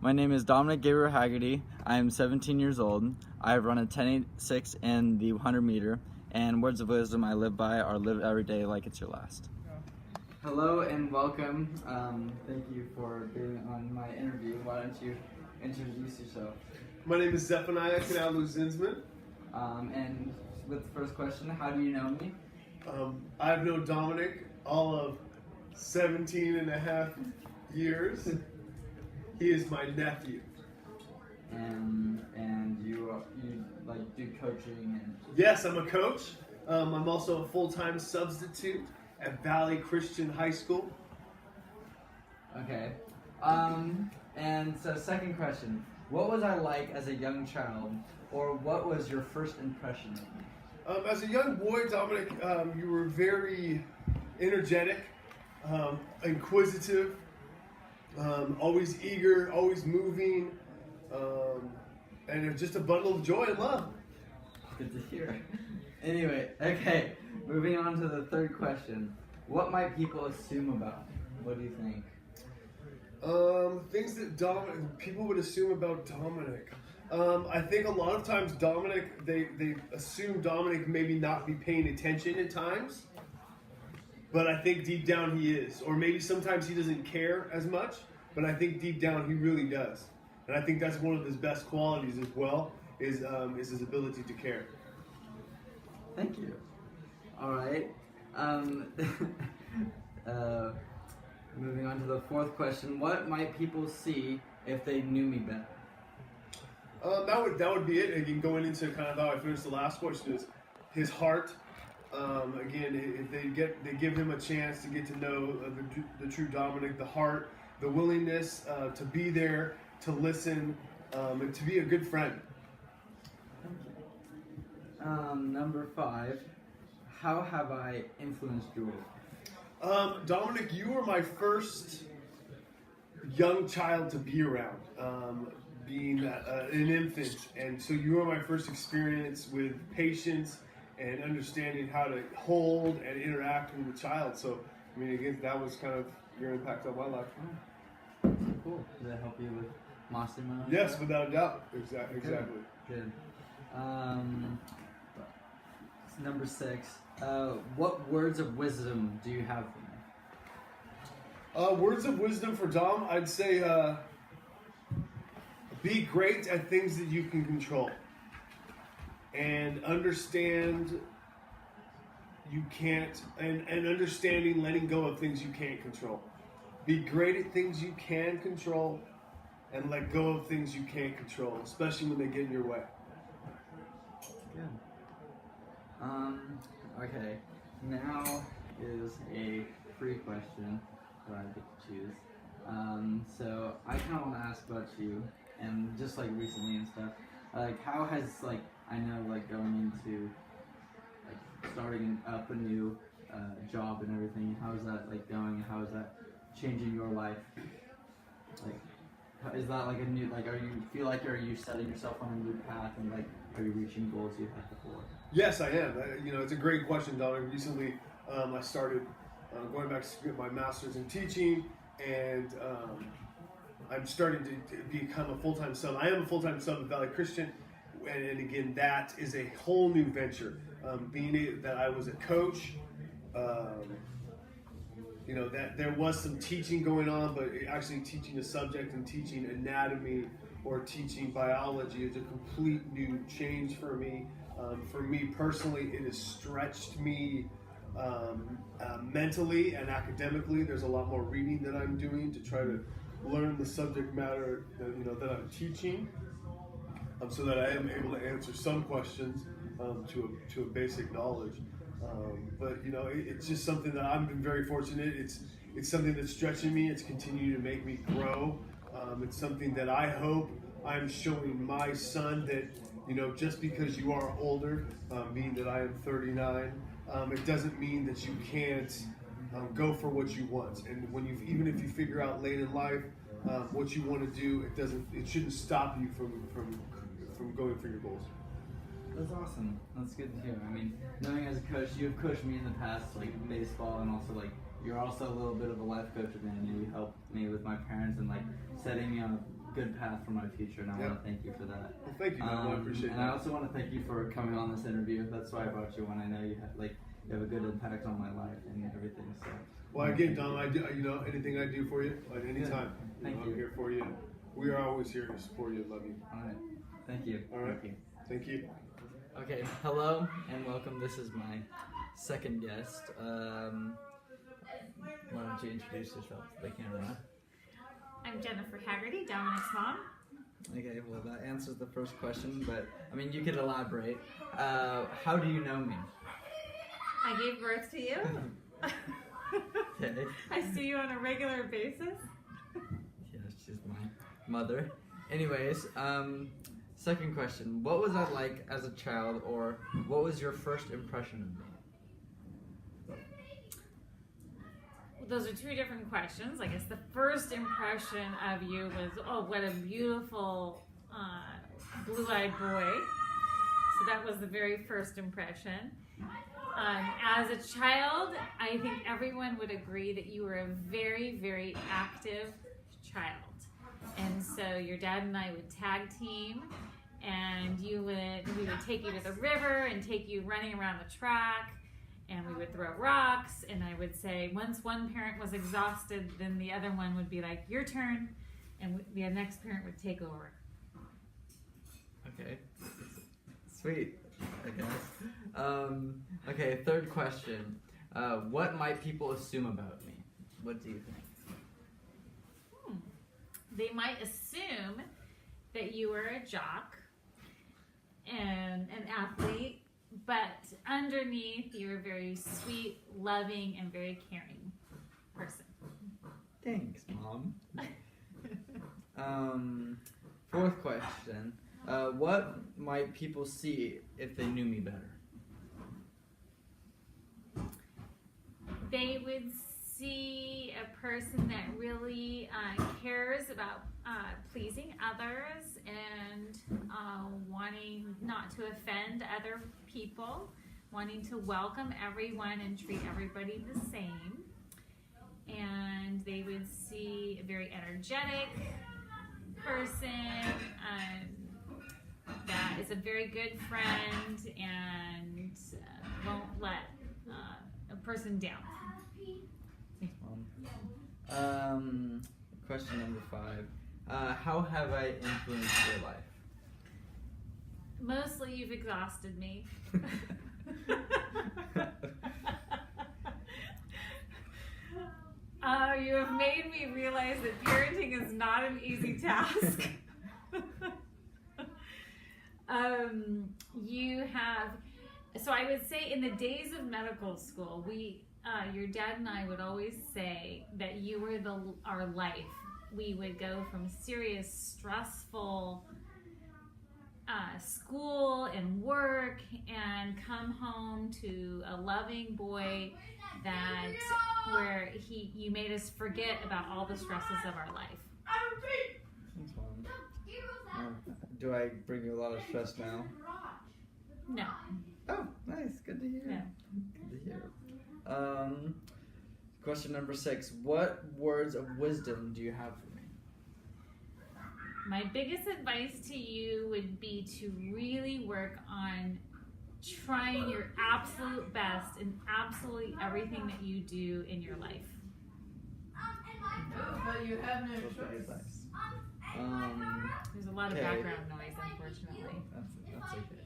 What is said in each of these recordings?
My name is Dominic Gabriel Haggerty. I am 17 years old. I have run a 10.86 in the 100 meter, and words of wisdom I live by are live every day like it's your last. Hello and welcome. Thank you for being on my interview. Why don't you introduce yourself? My name is Zephaniah Kanalu Zinsman. And with the first question, how do you know me? I've known Dominic all of 17 and a half years. He is my nephew. And you like do coaching and Yes, I'm a coach. I'm also a full-time substitute at Valley Christian High School. Okay. And so second question, what was I like as a young child, or what was your first impression of me? As a young boy, Dominic, you were very energetic, inquisitive, always eager, always moving, and just a bundle of joy and love. Good to hear. Anyway, okay, moving on to the third question. What might people assume about me? What do you think? Things that people would assume about Dominic. I think a lot of times Dominic, they assume Dominic maybe not be paying attention at times, but I think deep down he is. Or maybe sometimes he doesn't care as much, but I think deep down he really does. And I think that's one of his best qualities as well, is his ability to care. Thank you. All right. Moving on to the fourth question. What might people see if they knew me better? That would be it. Again, going into kind of how I finished the last question is his heart. Again, if they give him a chance to get to know the true Dominic, the heart, the willingness to be there, to listen, and to be a good friend. Number 5. How have I influenced your life? Dominic, you were my first young child to be around, being an infant, and so you were my first experience with patience and understanding how to hold and interact with a child. So, I mean, again, that was kind of your impact on my life. Oh, cool. Did that help you with Massimo? Yes, without a doubt. Exactly. Good. Number 6. What words of wisdom do you have for me? Words of wisdom for Dom, I'd say be great at things that you can control. And understand you can't, and understanding letting go of things you can't control. Be great at things you can control and let go of things you can't control, especially when they get in your way. Good. Okay, now is a free question that I get to choose. So I kind of want to ask about you, and just like recently and stuff. Like, how has I know going into starting up a new job and everything. How is that going? How is that changing your life? Is that a new are you setting yourself on a new path and are you reaching goals you had before? Yes, I am. It's a great question, Dominic. Recently, I started going back to get my master's in teaching, and I'm starting to become a full-time sub. I am a full-time sub at Valley Christian, and again, that is a whole new venture. Being that I was a coach, that there was some teaching going on, but actually teaching a subject and teaching anatomy or teaching biology is a complete new change for me. For me personally, it has stretched me mentally and academically. There's a lot more reading that I'm doing to try to learn the subject matter that I'm teaching, so that I am able to answer some questions to a basic knowledge. But it's just something that I've been very fortunate. It's something that's stretching me. It's continuing to make me grow. It's something that I hope I'm showing my son that just because you are older, being that I am 39, it doesn't mean that you can't go for what you want. And even if you figure out late in life what you want to do, it shouldn't stop you from going for your goals. That's awesome. That's good to hear. I mean, knowing as a coach, you've coached me in the past, in baseball, and also you're also a little bit of a life coach of mine. You helped me with my parents and setting me on a good path for my future, and I want to thank you for that. Well, thank you, Dom. I appreciate and that. I also want to thank you for coming on this interview. That's why I brought you on. I know you have a good impact on my life and everything. So. Well, again, Dom, I do, anything I do for you, at any time, Thank you. I'm here for you. We are always here to support you and love you. All right. Thank you. All right. Thank you. Thank you. Okay. Hello and welcome. This is my second guest. Why don't you introduce yourself to the camera? I'm Jennifer Haggerty, Dominic's mom. Okay, well that answers the first question, but I mean you could elaborate. How do you know me? I gave birth to you. Okay. I see you on a regular basis. Yeah, she's my mother. Anyways, second question. What was I like as a child, or what was your first impression of me? Those are two different questions. I guess the first impression of you was, oh, what a beautiful blue-eyed boy. So that was the very first impression. As a child, I think everyone would agree that you were a very, very active child. And so your dad and I would tag team, and we would take you to the river and take you running around the track. And we would throw rocks, and I would say, once one parent was exhausted, then the other one would be like, your turn, and the next parent would take over. Okay. Sweet, I guess. Okay, third question. What might people assume about me? What do you think? They might assume that you were a jock and an athlete, but underneath, you're a very sweet, loving, and very caring person. Thanks, Mom. Fourth question. What might people see if they knew me better? They would see a person that really cares about pleasing others and wanting not to offend other people, wanting to welcome everyone and treat everybody the same. And they would see a very energetic person that is a very good friend and won't let a person down. Thanks, Mom. Question number 5. How have I influenced your life? Mostly you've exhausted me. You have made me realize that parenting is not an easy task. So I would say in the days of medical school, your dad and I would always say that you were our life. We would go from serious, stressful school and work and come home to a loving boy where you made us forget about all the stresses of our life. Thanks, Mom. Do I bring you a lot of stress now? No. Oh, nice. Good to hear. No. Good to hear. Question number 6. What words of wisdom do you have for me? My biggest advice to you would be to really work on trying your absolute best in absolutely everything that you do in your life. But you have no That's good choice. advice. There's a lot of Okay. background noise, unfortunately. That's okay.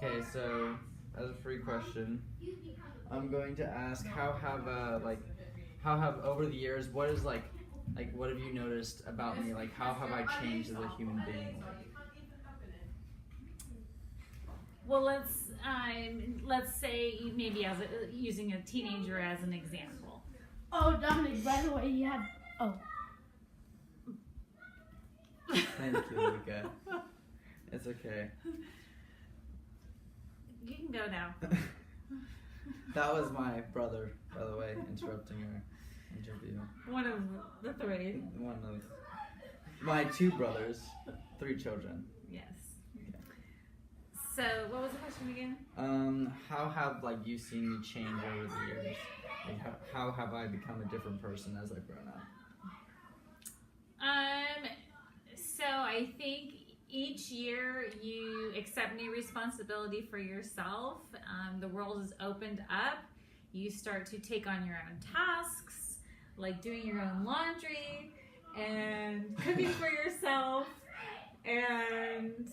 Okay, so as a free question, I'm going to ask how have over the years, what have you noticed about me? Like, how have I changed as a human being? Well, let's say maybe using a teenager as an example. Oh, Dominic, by the way, you have. Oh. Thank you, Luca. It's okay. You can go now. That was my brother, by the way, interrupting our interview. One of the 3. One of my 2 brothers, 3 children. Yes. So, what was the question again? How have you seen me change over the years? Like, how have I become a different person as I've grown up? I think each year you accept new responsibility for yourself. The world is opened up. You start to take on your own tasks, like doing your own laundry and cooking for yourself and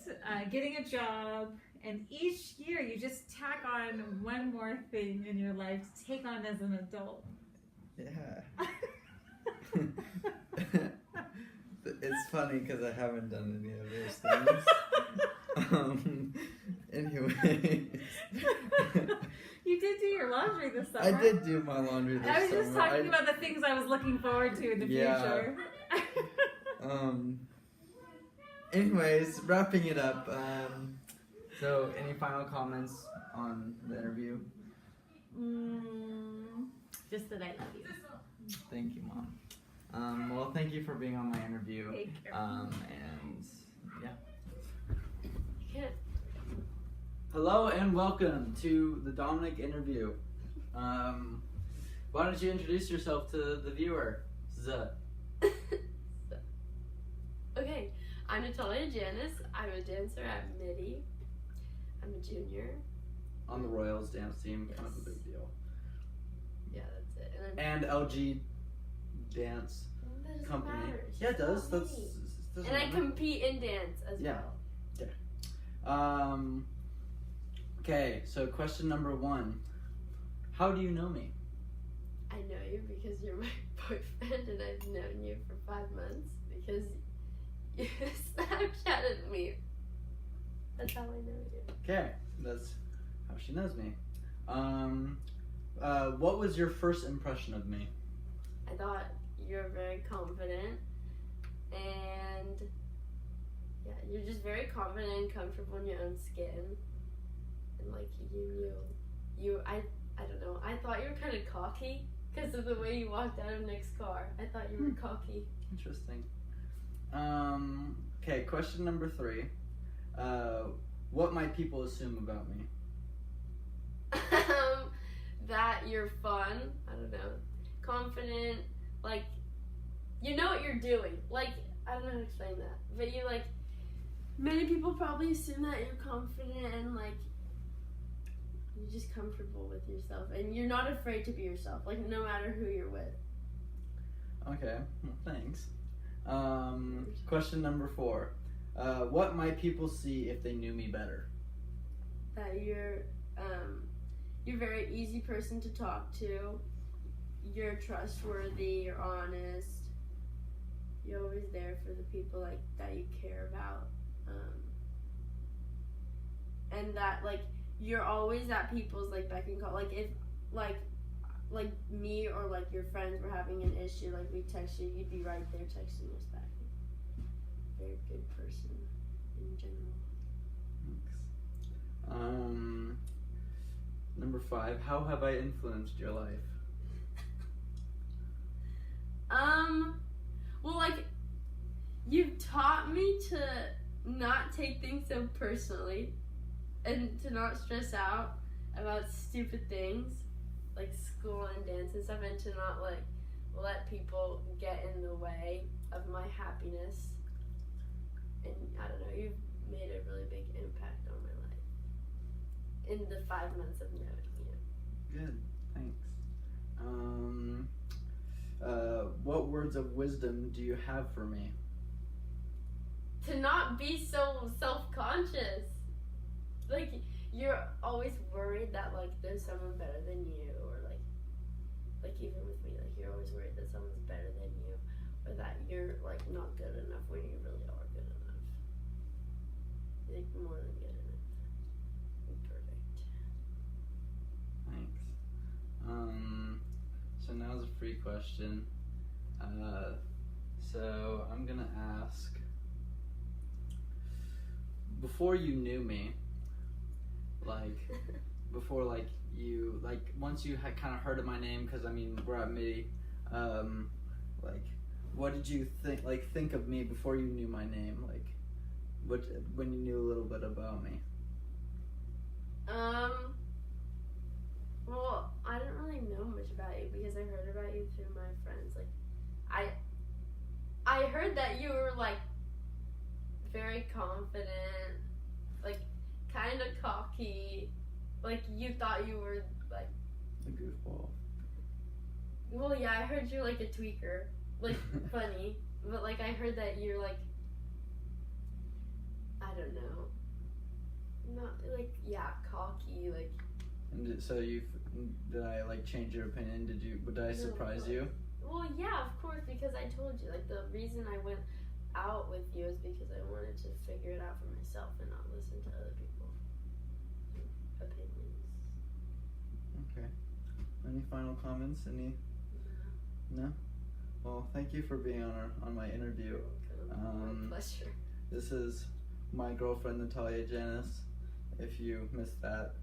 getting a job. And each year you just tack on one more thing in your life to take on as an adult. Yeah. It's funny because I haven't done any of those things. Anyways. You did do your laundry this summer. I did do my laundry this summer. I was just talking about the things I was looking forward to in the future. Anyways, wrapping it up. So, any final comments on the interview? Just that I love you. Thank you, Mom. Well, thank you for being on my interview. Take care. And yeah. Hello and welcome to the Dominic interview. Why don't you introduce yourself to the viewer? Okay, I'm Natalia Janice. I'm a dancer at MIDI. I'm a junior. On the Royals dance team, kind of a Yes. big deal. Yeah, that's it. And LG Dance That doesn't Company. matter. It's Yeah, it just does. not That's me. doesn't And I matter. compete in dance as Yeah. well. Okay, so question number 1. How do you know me? I know you because you're my boyfriend, and I've known you for 5 months because you Snapchatted me. That's how I know you. Okay, that's how she knows me. What was your first impression of me? I thought you were very confident, and yeah, you're just very confident and comfortable in your own skin, and like I don't know. I thought you were kind of cocky because of the way you walked out of Nick's car. I thought you were cocky. Interesting. Okay, question number 3. What might people assume about me? That you're fun. I don't know. Confident. Like, you know what you're doing. Like, I don't know how to explain that. But you, like, many people probably assume that you're confident and, like, you're just comfortable with yourself. And you're not afraid to be yourself. Like, no matter who you're with. Okay, well, thanks. Question number 4. What might people see if they knew me better? That you're a very easy person to talk to. You're trustworthy. You're honest. You're always there for the people like that you care about, and that like you're always at people's like beck and call. Like if like me or like your friends were having an issue, like we text you, you'd be right there texting us back. Very good person in general. Thanks. Number 5. How have I influenced your life? Well, like, you've taught me to not take things so personally and to not stress out about stupid things like school and dance and stuff, and to not, like, let people get in the way of my happiness. And, I don't know, you've made a really big impact on my life in the 5 months of knowing you. Good, thanks. What words of wisdom do you have for me? To not be so self-conscious. Like, you're always worried that, like, there's someone better than you, or, like even with me, like, you're always worried that someone's better than you, or that you're, like, not good enough when you really are good enough. Like, more than good enough. Perfect. Thanks. So now's a free question. So I'm gonna ask, before you knew me, like, before, like, you, like, once you had kind of heard of my name, because, I mean, we're at MIDI, like, what did you think of me before you knew my name? Like, when you knew a little bit about me? Well, I didn't really know much about you because I heard about you through my friends. Like, I heard that you were, like, very confident, like kind of cocky, like you thought you were like. A goofball. Well, yeah, I heard you're like a tweaker, like funny, but like I heard that you're like, I don't know, not like cocky, like. And did I like change your opinion? Did I surprise you? Well, yeah, of course, because I told you, like, the reason I went out with you is because I wanted to figure it out for myself and not listen to other people's opinions. Okay. Any final comments? No? Well, thank you for being on my interview. My pleasure. This is my girlfriend Natalia Janice, if you missed that.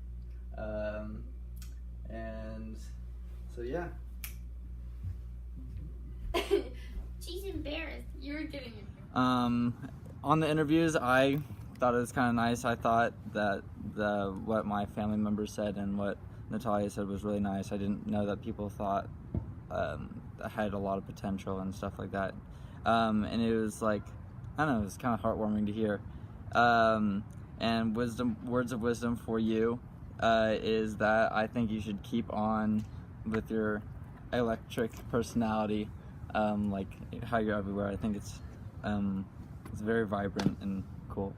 And so yeah. She's embarrassed. You're getting it. On the interviews, I thought it was kind of nice. I thought that what my family members said and what Natalia said was really nice. I didn't know that people thought I had a lot of potential and stuff like that. And it was like, I don't know, it was kind of heartwarming to hear. And words of wisdom for you is that I think you should keep on with your electric personality, like how you're everywhere. I think it's very vibrant and cool.